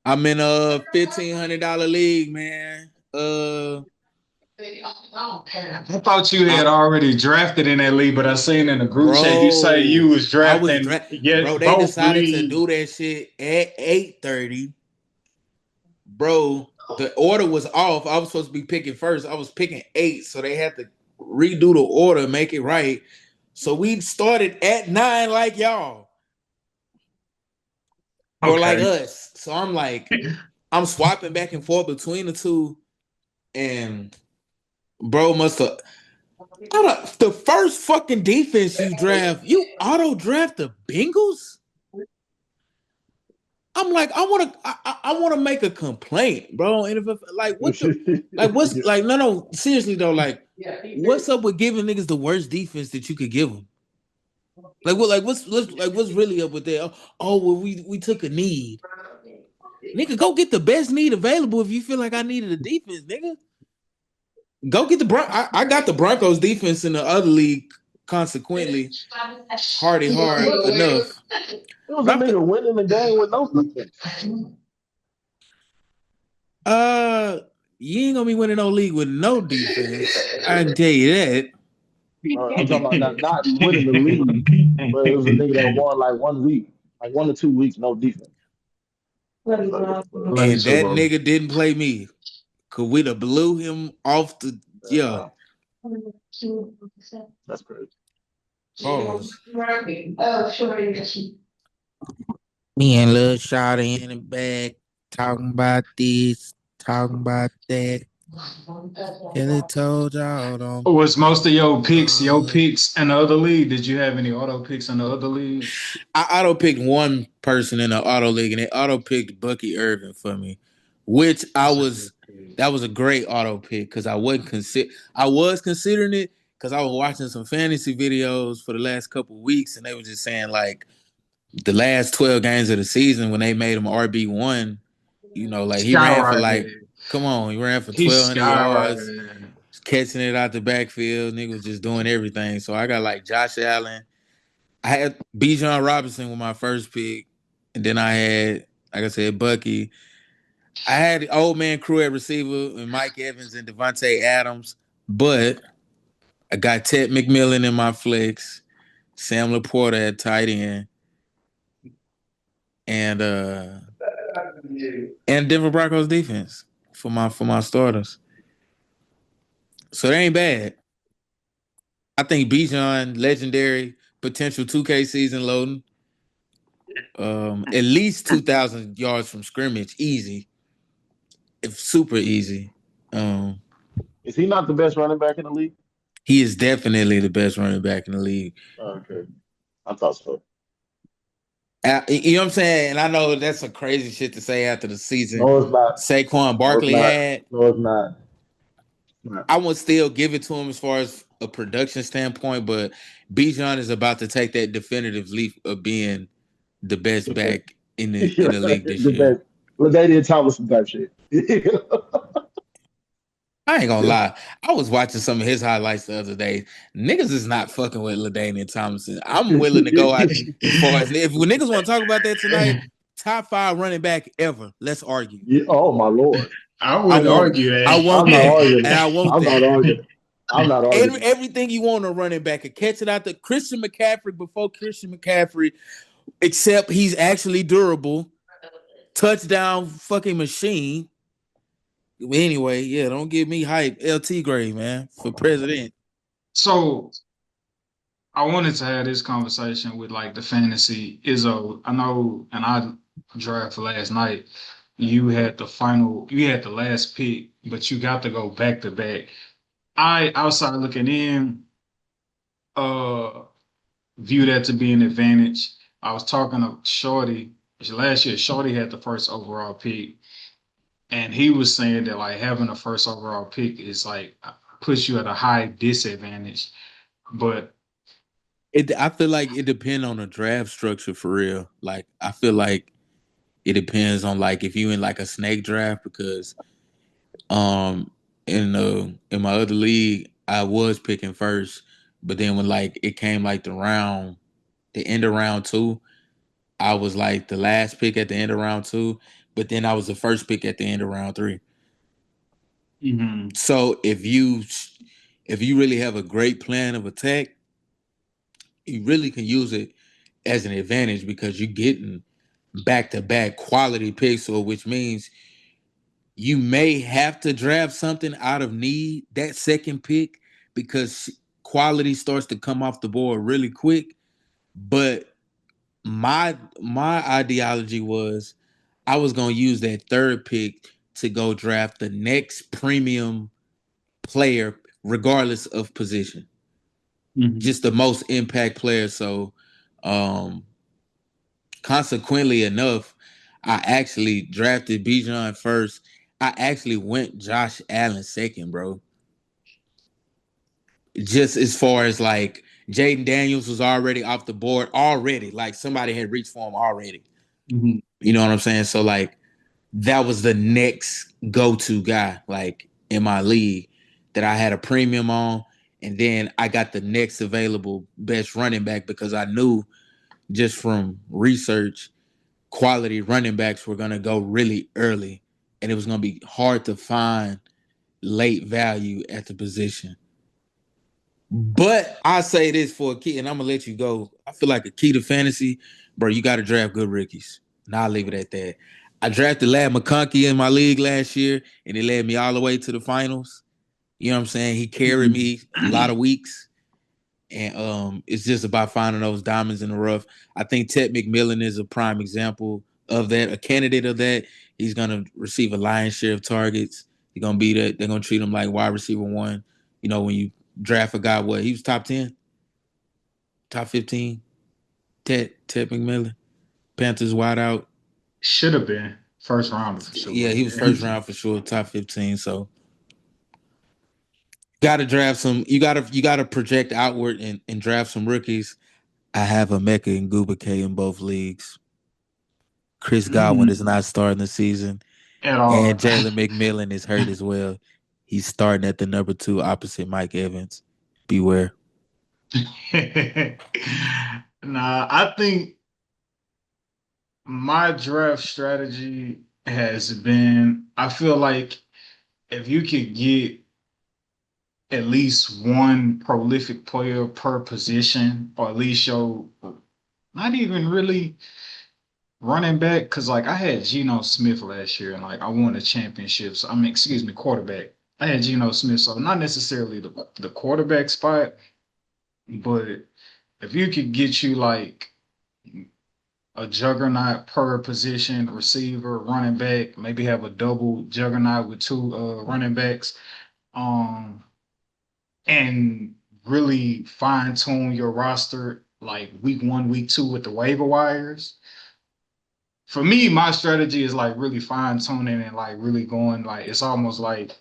I'm in a $1,500 league, man. I thought you I, had already drafted in that league, but I seen in the group chat you say you bro, was drafting bro. yet They both decided to leagues. do that shit at 8:30, bro. The order was off. I was supposed to be picking first. I was picking eight, so they had to redo the order, make it right. So we started at 9, like y'all or like Okay. us. So I'm like, I'm swapping back and forth between the two, and bro must have. The first fucking defense you draft, you auto draft the Bengals. I'm like, I want to make a complaint, bro. And if like, what the, like, what's like, no, no, seriously though, like, what's up with giving niggas the worst defense that you could give them? Like, what, what's really up with that? Oh, well, we took a need, nigga. Go get the best need available if you feel like I needed a defense, nigga. Go get the I got the Broncos defense in the other league. Consequently, hardy hard It enough. was a But nigga winning the game with no defense. uh, you ain't gonna be winning no league with no defense. I can tell you that. I'm talking about not winning the league, but it was a nigga that won like 1 week, like 1 or 2 weeks, no defense. Like And so, that bro. nigga didn't play me. Cause we'd have blew him off the yeah. Uh, that's crazy. Pause. Me and Lil Shawty in the back talking about this, talking about that. Kelly told y'all don't. Was most of your picks in the other league? Did you have any auto picks in the other league? I auto picked one person in the auto league, and they auto picked Bucky Irvin for me, which I That's a good was. pick. That was a great auto pick because I was considering it because I was watching some fantasy videos for the last couple of weeks, and they were just saying like the last 12 games of the season when they made him RB1, like he ran for like, Skyrocketed. come on, he ran for He 1,200 yards, skyrocketed. catching it out the backfield. Nigga was just doing everything. So I got like Josh Allen. I had Bijan Robinson with my first pick, and then I had, like I said, Bucky. I had the old man crew at receiver and Mike Evans and Devontae Adams, but I got Ted McMillan in my flex, Sam Laporta at tight end, and Denver Broncos defense for my starters. So they ain't bad. I think Bijan legendary potential 2K season loading. At least 2,000 yards from scrimmage, easy, if super easy. Um, Is he not the best running back in the league? he is definitely the best running back in the league. Okay, I thought so. You know what I'm saying? And I know that's a crazy shit to say after the season No, it's not. Saquon No, it's Barkley not. had. No, it's not. It's not. I would still give it to him as far as a production standpoint, but Bijan is about to take that definitive leap of being the best back in the league this The year. best. LaDainian Thomas type shit. I ain't gonna lie. I was watching some of his highlights the other day. Niggas is not fucking with LaDainian Thompson. I'm willing to go out as far as if when niggas want to talk about that tonight, top five running back ever. Let's argue. Yeah, oh my lord. I I wouldn't want argue I that. want I'm not that. arguing And it. I want I'm not that. arguing it. I'm not arguing it. Everything you want a running back, a catch it out the Christian McCaffrey before Christian McCaffrey, except he's actually durable. Touchdown fucking machine. Anyway, yeah, don't give me hype. LT Gray, man, for president. So I wanted to have this conversation with like the fantasy Izzo. I know, and I draft last night. You had the last pick, but you got to go back to back. I outside looking in, uh, view that to be an advantage. I was talking to Shorty last year. Shorty had the first overall pick, and he was saying that like having a first overall pick is like puts you at a high disadvantage. But I feel like it depends on the draft structure for real. Like I feel like it depends on like if you in like a snake draft because um in my other league I was picking first, but then when like it came like the end of round two, I was like the last pick at the end of round two. but then I was the first pick at the end of round 3. Mm-hmm. So if you really have a great plan of attack, you really can use it as an advantage because you're getting back-to-back quality picks, so which means you may have to draft something out of need that second pick because quality starts to come off the board really quick. But my ideology was I was going to use that third pick to go draft the next premium player regardless of position. Mm-hmm. Just the most impact player. So consequently enough, I actually drafted Bijan first. I actually went Josh Allen second, bro. Just as far as like Jaden Daniels was already off the board already. Like somebody had reached for him already. Mm-hmm. You know what I'm saying? So like that was the next go-to guy like in my league that I had a premium on. And then I got the next available best running back because I knew just from research, quality running backs were going to go really early. And it was going to be hard to find late value at the position. But I say this for a key, and I'm going to let you go. I feel like a key to fantasy, bro, you got to draft good rookies. And I'll leave it at that. I drafted Ladd McConkey in my league last year, and he led me all the way to the finals. You know what I'm saying? He carried me a lot of weeks. And it's just about finding those diamonds in the rough. I think Ted McMillan is a prime example of that, a candidate of that. He's going to receive a lion's share of targets. He's going to be that. They're going to treat him like wide receiver 1. You know, when you draft a guy, he was top 10, top 15. Ted McMillan, Panthers wide out. Should have been first round for sure. Yeah, he was first round for sure, top 15. So gotta draft some. You gotta project outward and draft some rookies. I have Emeka and Ngubake in both leagues. Chris Godwin is not starting the season at all, and Jalen McMillan is hurt as well. He's starting at the number 2 opposite Mike Evans. Beware. Nah, I think my draft strategy has been, I feel like if you could get at least one prolific player per position, or at least show not even really running back, because like I had Geno Smith last year and like I won the championships. Quarterback. I had Geno Smith, so not necessarily the quarterback spot, but if you could get you like a juggernaut per position, receiver, running back, maybe have a double juggernaut with 2 running backs, and really fine tune your roster like week 1, week 2 with the waiver wires. For me, my strategy is like really fine tuning and like really going like it's almost like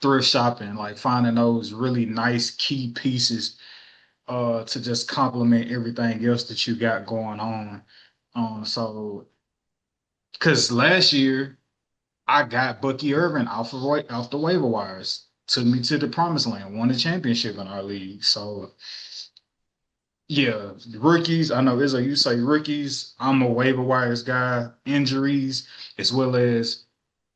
thrift shopping, like finding those really nice key pieces to just complement everything else that you got going on. So because last year I got Bucky Irvin off the waiver wires, took me to the promised land, won the championship in our league. So yeah, rookies. I know Izzo, you say rookies. I'm a waiver wires guy. Injuries as well as.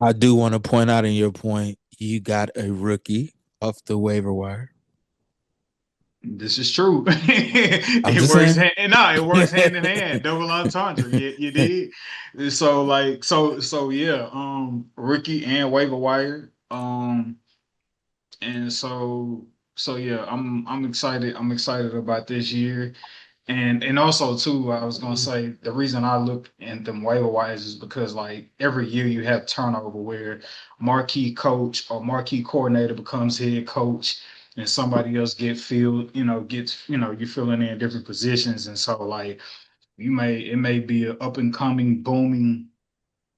I do want to point out in your point, you got a rookie off the waiver wire. This is true. It works hand in hand. Double entendre. You did. So yeah. Rookie and waiver wire. And so yeah. I'm excited. I'm excited about this year. And also too, I was gonna say the reason I look at them waiver wires is because like every year you have turnover where marquee coach or marquee coordinator becomes head coach and somebody else you're filling in different positions. And so like it may be an up and coming booming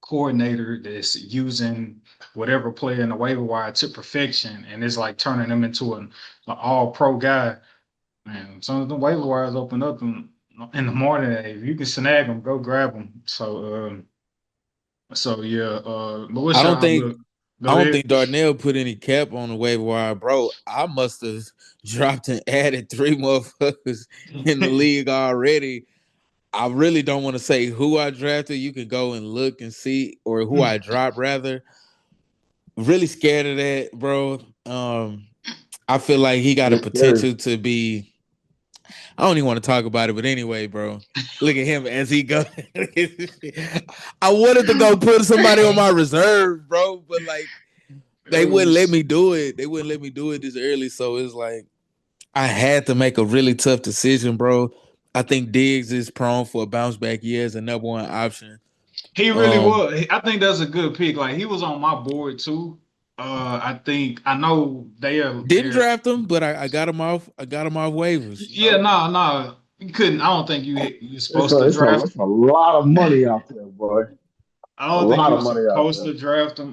coordinator that's using whatever player in the waiver wire to perfection and it's like turning them into an all pro guy. Man, some of the waiver wires open up in the morning. If you can snag them, go grab them. So yeah. But what's I your don't think outlook? I don't think Darnell put any cap on the waiver wire, bro. I must have dropped and added 3 motherfuckers in the league already. I really don't want to say who I drafted. You can go and look and see, or who I dropped rather. Really scared of that, bro. I feel like he got a potential to be. I don't even want to talk about it, but anyway, bro. Look at him as he goes. I wanted to go put somebody on my reserve, bro, but like they wouldn't let me do it. They wouldn't let me do it this early, so it's like I had to make a really tough decision, bro. I think Diggs is prone for a bounce back year as a number one option. He really was. I think that's a good pick. Like he was on my board too. I know didn't draft him, but I got him off. I got him off waivers. Yeah, no, you couldn't. I don't think you're supposed to draft. It's a lot of money out there, boy. I don't think you're supposed to draft him.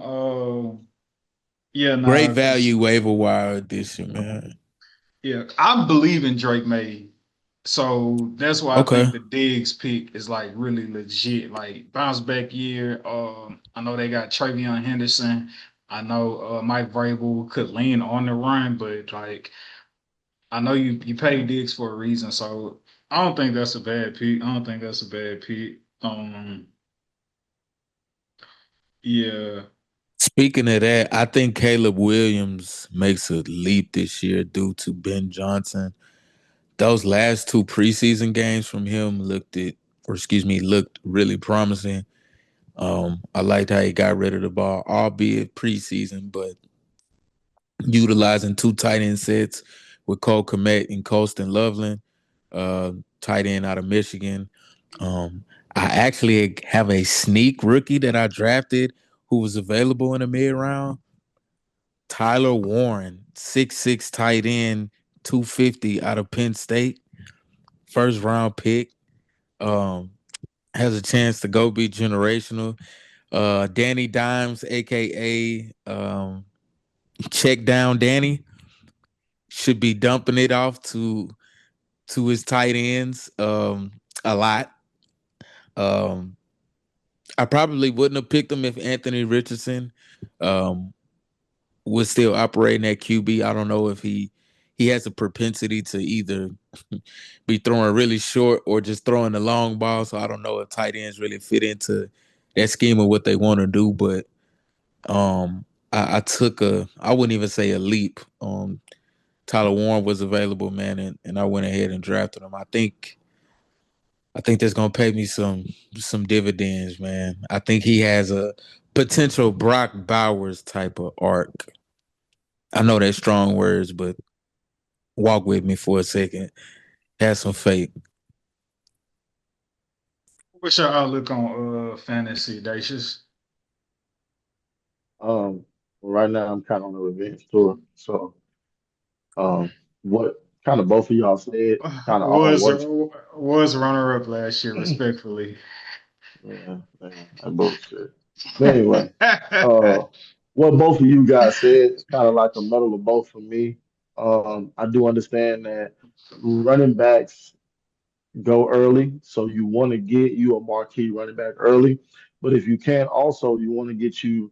Yeah, no. Great value waiver wire addition, man. Yeah, I believe in Drake May. So that's why I think the Diggs pick is like really legit, like bounce back year. I know they got Travion Henderson. I know Mike Vrabel could lean on the run, but like I know you pay Diggs for a reason. So I don't think that's a bad pick. Yeah. Speaking of that, I think Caleb Williams makes a leap this year due to Ben Johnson. Those last two preseason games from him looked really promising. I liked how he got rid of the ball, albeit preseason, but utilizing two tight end sets with Cole Kmet and Colston Loveland, tight end out of Michigan. I actually have a sneak rookie that I drafted who was available in the mid-round. Tyler Warren, 6'6" tight end, 250 out of Penn State. First round pick. Has a chance to go be generational. Danny Dimes, aka Check Down Danny, should be dumping it off to his tight ends a lot. I probably wouldn't have picked him if Anthony Richardson was still operating at QB. I don't know if he has a propensity to either be throwing really short or just throwing the long ball. So I don't know if tight ends really fit into that scheme of what they want to do. But I took I wouldn't even say a leap. Tyler Warren was available, man, and I went ahead and drafted him. I think that's gonna pay me some dividends, man. I think he has a potential Brock Bowers type of arc. I know that's strong words, but walk with me for a second. Have some faith. What's your outlook on fantasy, Dacius? Right now I'm kind of on a revenge tour. So what kind of both of y'all said kind of was runner up last year, respectfully. Yeah, man, that bullshit. But anyway, what both of you guys said is kind of like a medal of both for me. I do understand that running backs go early, so you want to get you a marquee running back early. But if you can, also you want to get you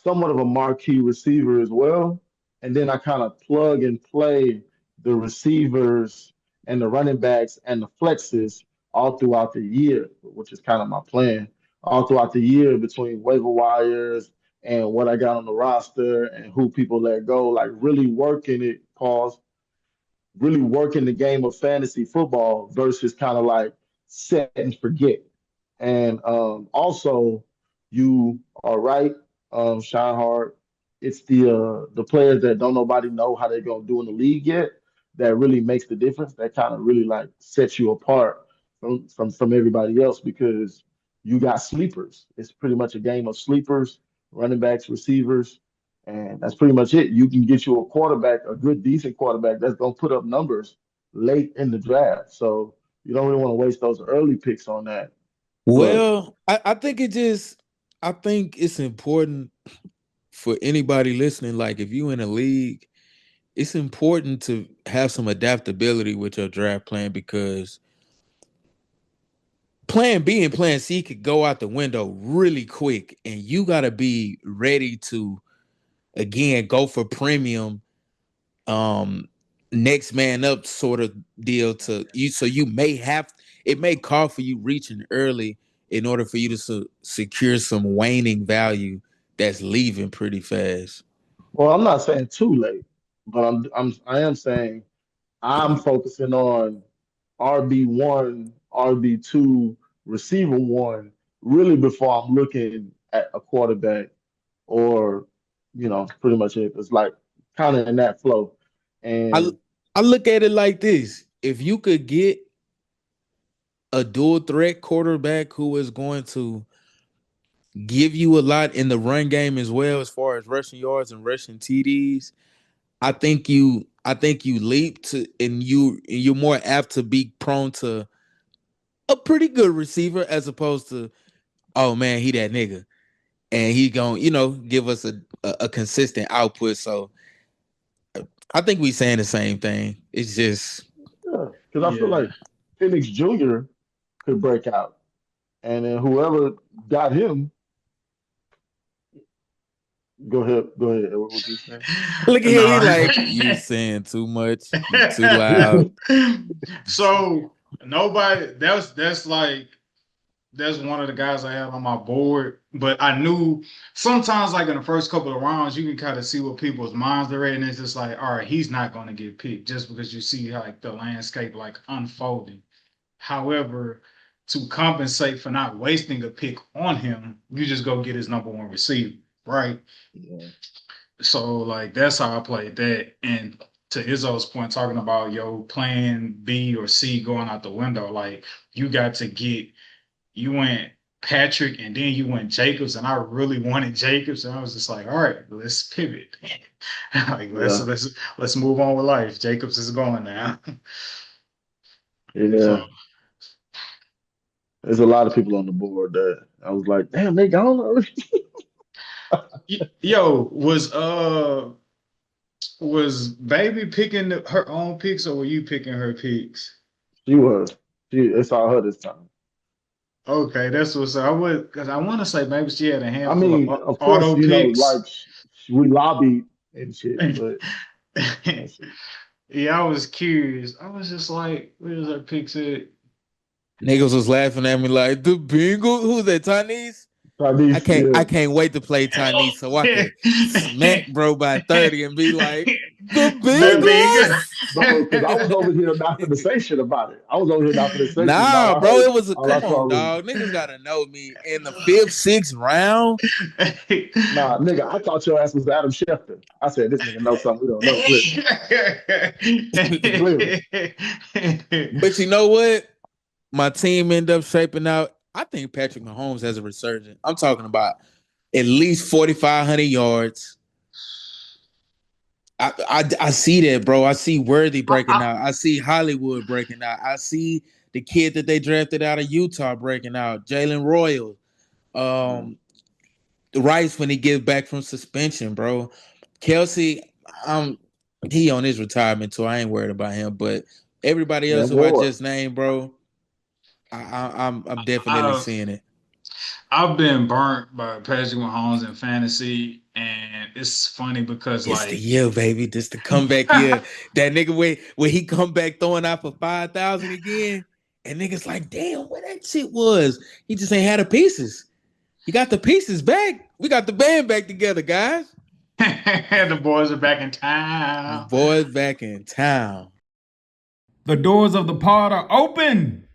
somewhat of a marquee receiver as well. And then I kind of plug and play the receivers and the running backs and the flexes all throughout the year, which is kind of my plan. All throughout the year between waiver wires and what I got on the roster and who people let go, like really working it, pause, really working the game of fantasy football versus kind of like set and forget. And also, you are right, Sean Hart. It's the players that don't nobody know how they're gonna do in the league yet that really makes the difference. That kind of really like sets you apart from everybody else because you got sleepers. It's pretty much a game of sleepers, running backs, receivers, and that's pretty much it. You can get you a quarterback, a good, decent quarterback that's gonna put up numbers late in the draft. So you don't really want to waste those early picks on that. Well, I think it's important for anybody listening. Like, if you in a league, it's important to have some adaptability with your draft plan because plan B and plan C could go out the window really quick, and you got to be ready to again go for premium, next man up sort of deal to you. So you may have, it may call for you reaching early in order for you to secure some waning value that's leaving pretty fast. Well, I'm not saying too late, but I am saying I'm focusing on RB1, RB2, receiver one, really before I'm looking at a quarterback or, pretty much it. It's like kind of in that flow. I And I look at it like this: if you could get a dual threat quarterback who is going to give you a lot in the run game as well, as far as rushing yards and rushing TDs, I think you leap to, and you're more apt to be prone to a pretty good receiver as opposed to, oh man, he that nigga and he gonna give us a consistent output. So I think we saying the same thing. It's just yeah, because I feel like Penix Jr. could break out, and then whoever got him, go ahead. What was you saying? look at him. He like, No. you saying too much, you too loud. So nobody. That's one of the guys I had on my board. But I knew sometimes, like in the first couple of rounds, you can kind of see what people's minds are at, and it's just like, all right, he's not going to get picked just because you see like the landscape like unfolding. However, to compensate for not wasting a pick on him, you just go get his number one receiver, right? Yeah. So like that's how I played that. And to Izzo's point, talking about plan B or C going out the window, like you went Patrick and then you went Jacobs, and I really wanted Jacobs, and I was just like, all right, let's pivot. Like let's move on with life. Jacobs is going now. Yeah. So, There's a lot of people on the board that I was like, damn, they gone already. yo, was Baby picking her own picks, or were you picking her picks? She was. It's all her this time. Okay, that's what's I would, because I want to say maybe she had a I handful mean, of of course, auto picks. like we lobbied and shit, but that's it. Yeah, I was curious. I was just like, where's her picks at? Niggas was laughing at me like, the Bengals. Who's that? Chinese? I can't wait to play Chinese so I can smack bro by 30 and be like, the Bengals. Bro, because I was over here not for the say shit about it. I was over here not for the say shit. Nah, bro, it was all I come saw on, was, dog. Niggas gotta know me in the 5th, 6th round. Nah, nigga, I thought your ass was Adam Schefter. I said, this nigga knows something we don't know. Clearly. But you know what? My team ended up shaping out. I think Patrick Mahomes has a resurgence. I'm talking about at least 4,500 yards. I see that, bro. I see Worthy breaking out. I see Hollywood breaking out. I see the kid that they drafted out of Utah breaking out, Jalen Royal. Rice when he gets back from suspension, bro. Kelsey, he on his retirement tour. I ain't worried about him, but everybody else who I just named, bro, I'm definitely seeing it. I've been burnt by Patrick Mahomes in fantasy, and it's funny because it's the year, baby. This the comeback year. That nigga when he come back throwing out for 5,000 again, and niggas like, damn, what that shit was. He just ain't had the pieces. He got the pieces back. We got the band back together, guys. The boys are back in town. The boys back in town. The doors of the pod are open.